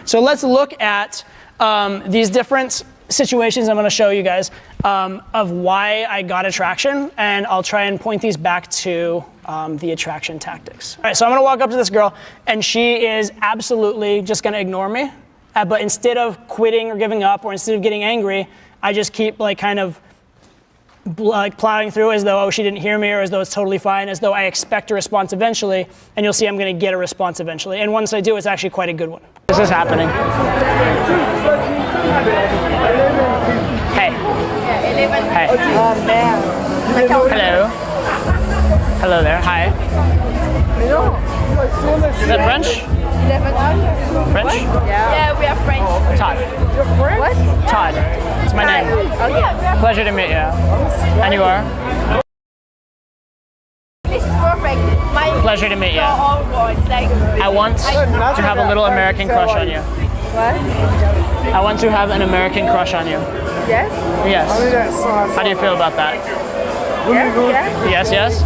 So let's look at these different situations I'm going to show you guys of why I got attraction, and I'll try and point these back to the attraction tactics. All right, so I'm going to walk up to this girl, and she is absolutely just going to ignore me. But instead of quitting or giving up, or instead of getting angry, I just keep like kind of like plowing through as though, oh, she didn't hear me, or as though it's totally fine, as though I expect a response eventually, and you'll see I'm going to get a response eventually. And once I do, it's actually quite a good one. This is happening. Hey. Hey. Oh man. Hello. Hello there. Hi. Is that French? French? Yeah, we are French. Todd. You're French? What? Todd. It's my name. Okay. Pleasure to meet you. And you are? This is perfect. Pleasure to meet you. All words, like, I want to have a little American crush on you. what? I want to have an American crush on you. Yes? Yes. How do you feel about that? Yes, yes. Yes, yes?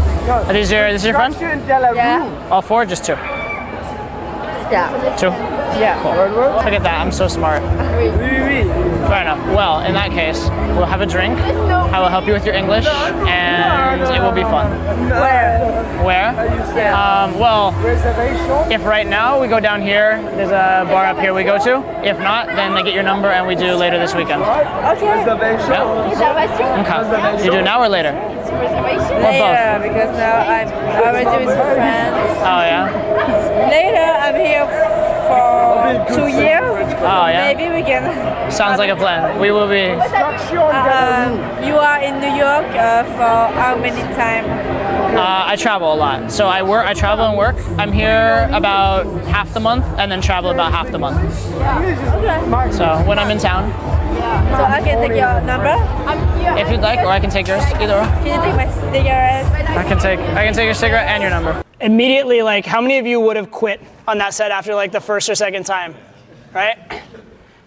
Are these this is your friend? Yeah. All four? Just two? Yeah. Two? Yeah. Cool. Look at that, I'm so smart. Fair enough. Well, in that case, we'll have a drink. I will help you with your English, and it will be fun. Where? Well, if right now we go down here, there's a bar up here we go to. If not, then I get your number and we do later this weekend. Okay. Yeah? Okay. You do now or later? Reservation? Or Later, both? because now I'm already with friends. Oh, yeah? Later, I'm here for 2 years. Oh, yeah? Maybe we can. Sounds like a plan. We will be... You are in New York for how many time? I travel a lot. So I travel and work. I'm here about half the month and then travel about half the month. Okay. So when I'm in town. So I can take your number? If you'd like, or I can take yours, either or. Can you take my cigarette? I can take your cigarette and your number. Immediately, like, how many of you would have quit on that set after like the first or second time, right?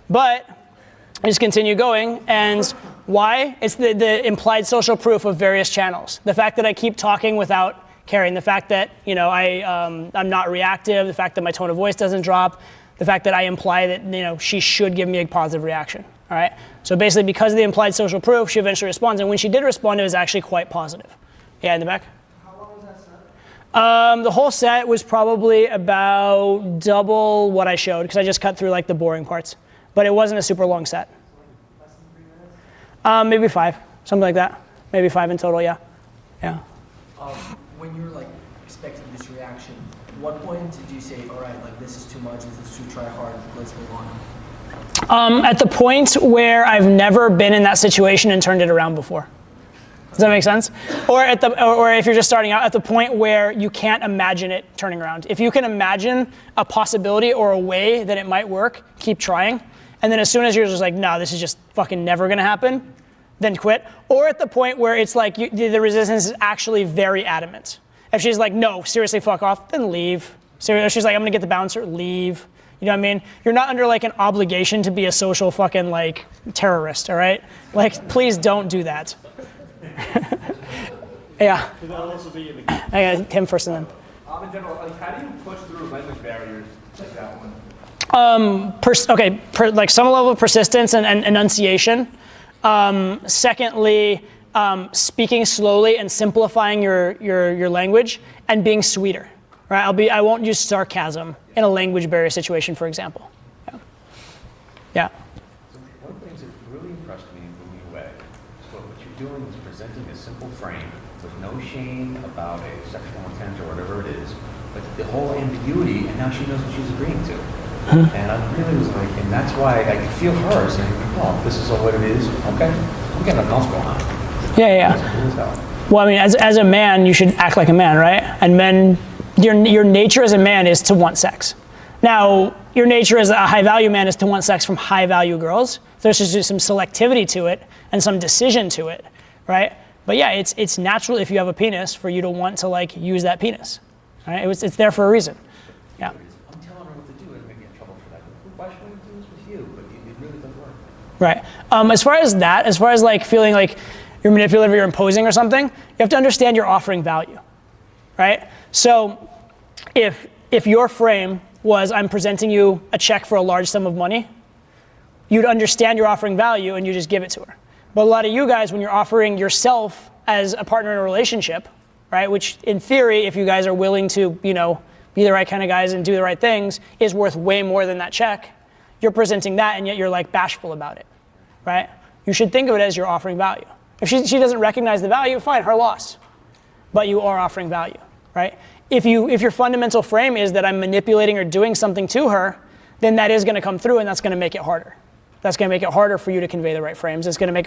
But I just continue going, and why? It's the implied social proof of various channels. The fact that I keep talking without caring, the fact that, you know, I'm not reactive, the fact that my tone of voice doesn't drop, the fact that I imply that, you know, she should give me a positive reaction. All right. So basically, because of the implied social proof, she eventually responds, and when she did respond, it was actually quite positive. Yeah, in the back. How long was that set? The whole set was probably about double what I showed, because I just cut through like the boring parts. But it wasn't a super long set. Less than 3 minutes? Maybe 5, something like that. Maybe 5 in total. Yeah. Yeah. When you were like expecting this reaction, at what point did you say, all right, like this is too much, this is too try hard, let's move on? At the point where I've never been in that situation and turned it around before. Does that make sense? Or if you're just starting out, at the point where you can't imagine it turning around. If you can imagine a possibility or a way that it might work, keep trying. And then as soon as you're just like, no, this is just fucking never gonna happen, then quit. Or at the point where it's like the resistance is actually very adamant. If she's like, no, seriously, fuck off, then leave. Seriously, she's like, I'm gonna get the bouncer, leave. You know what I mean? You're not under like an obligation to be a social fucking like terrorist, all right? Like, please don't do that. Yeah. Could that also be in the game? I got him first and then. In general, like, how do you push through language barriers like that one? Like some level of persistence and enunciation. Secondly, speaking slowly and simplifying your language and being sweeter. Right? I won't use sarcasm in a language barrier situation, for example. Yeah. So one of the things that really impressed me and blew me away is what you're doing is presenting a simple frame with no shame about a sexual intent or whatever it is, but the whole ambiguity, and now she knows what she's agreeing to. And I really was like, and that's why I could feel her saying, oh, this is what it is, okay, I'm getting nothing else going on. Yeah. That's cool as hell. Well, I mean, as a man, you should act like a man, right? And men, your nature as a man is to want sex. Now, your nature as a high-value man is to want sex from high-value girls. There's just some selectivity to it and some decision to it, right? But yeah, it's natural if you have a penis for you to want to like use that penis, right? It's there for a reason. Yeah. I'm telling her what to do and I'm going to get in trouble for that. Why should I do this with you? But it really doesn't work. Right. As far as like feeling like you're manipulative or you're imposing or something, you have to understand you're offering value, right? So if your frame was I'm presenting you a check for a large sum of money, you'd understand you're offering value and you just give it to her. But a lot of you guys, when you're offering yourself as a partner in a relationship, right, which in theory, if you guys are willing to, you know, be the right kind of guys and do the right things, is worth way more than that check, you're presenting that and yet you're like bashful about it, right? You should think of it as you're offering value. If she doesn't recognize the value, fine, her loss. But you are offering value, right? If your fundamental frame is that I'm manipulating or doing something to her, then that is going to come through and that's going to make it harder. That's going to make it harder for you to convey the right frames. It's going to make it harder